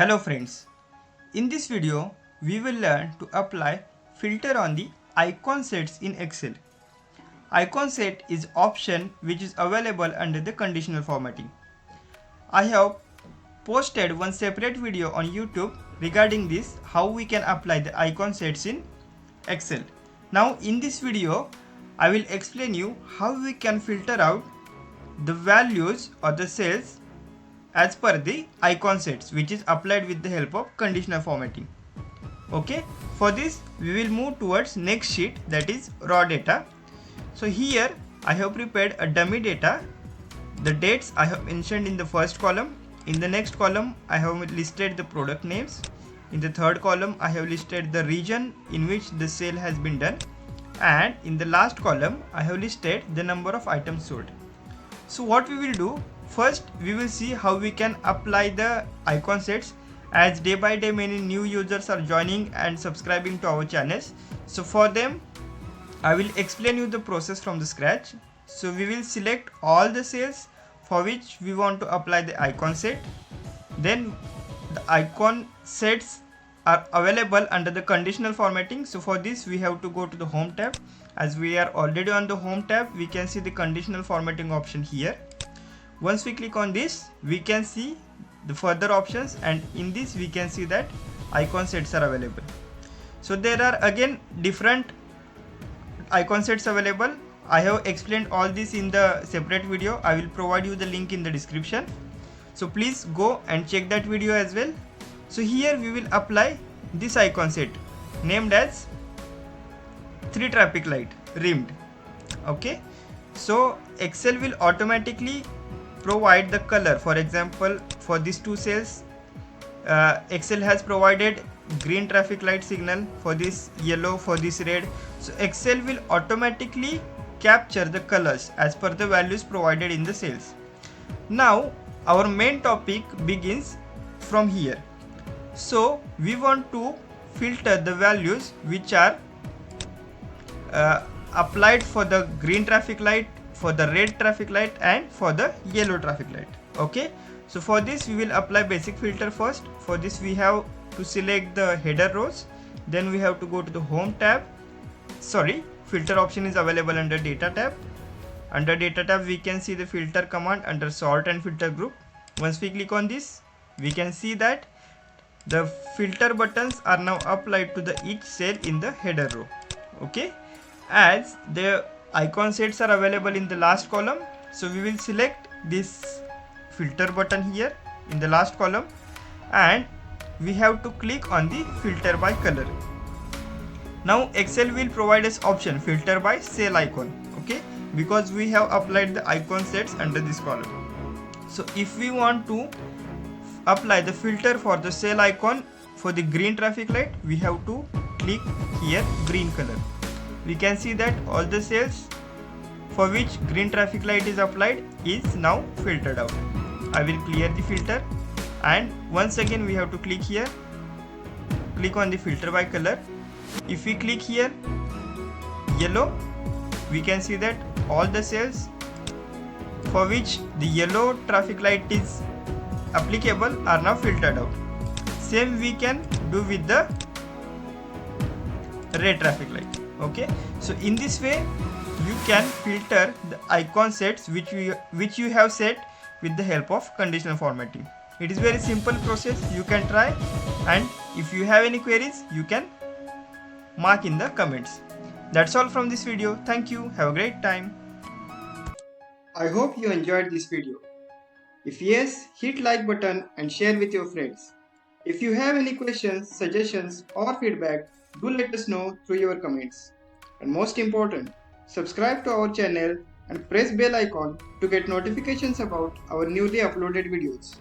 Hello friends, in this video we will learn to apply filter on the icon sets in Excel. Icon set is option which is available under the conditional formatting. I have posted one separate video on YouTube regarding this, how we can apply the icon sets in Excel. Now in this video I will explain you how we can filter out the values or the cells as per the icon sets which is applied with the help of conditional formatting. Okay, for this we will move towards next sheet, that is raw data. So here I have prepared a dummy data. The dates I have mentioned in the first column. In the next column I have listed the product names. In the third column I have listed the region in which the sale has been done, and in the last column I have listed the number of items sold. So what we will do, first we will see how we can apply the icon sets, as day by day many new users are joining and subscribing to our channels. So for them I will explain you the process from the scratch. So we will select all the cells for which we want to apply the icon set. Then the icon sets are available under the conditional formatting. So for this we have to go to the home tab. As we are already on the home tab, we can see the conditional formatting option here. Once we click on this, we can see the further options, and in this we can see that icon sets are available. So there are again different icon sets available. I have explained all this in the separate video. I will provide you the link in the description. So please go and check that video as well. So here we will apply this icon set named as 3 traffic light rimmed. Okay, so Excel will automatically provide the color. For example, for these two cells, Excel has provided green traffic light signal, for this yellow, for this red. So Excel will automatically capture the colors as per the values provided in the cells. Now our main topic begins from here. So we want to filter the values which are applied for the green traffic light, for the red traffic light, and for the yellow traffic light. Okay, so for this we will apply basic filter first. For this we have to select the header rows, then we have to go to the home tab. Filter option is available under data tab. Under data tab we can see the filter command under sort and filter group. Once we click on this, we can see that the filter buttons are now applied to the each cell in the header row. Okay, as the icon sets are available in the last column, so we will select this filter button here in the last column, and we have to click on the filter by color. Now Excel will provide us option filter by cell icon. Okay, because we have applied the icon sets under this column. So if we want to apply the filter for the cell icon for the green traffic light, we have to click here green color. We can see that all the cells for which green traffic light is applied is now filtered out. I will clear the filter, and once again we have to click here, click on the filter by color. If we click here yellow, we can see that all the cells for which the yellow traffic light is applicable are now filtered out. Same we can do with the red traffic light. Okay, so in this way you can filter the icon sets which you have set with the help of conditional formatting. It is very simple process. You can try, and if you have any queries you can mark in the comments. That's all from this video. Thank you. Have a great time. I hope you enjoyed this video. If yes, hit like button and share with your friends. If you have any questions, suggestions or feedback, do let us know through your comments. And most important, subscribe to our channel and press bell icon to get notifications about our newly uploaded videos.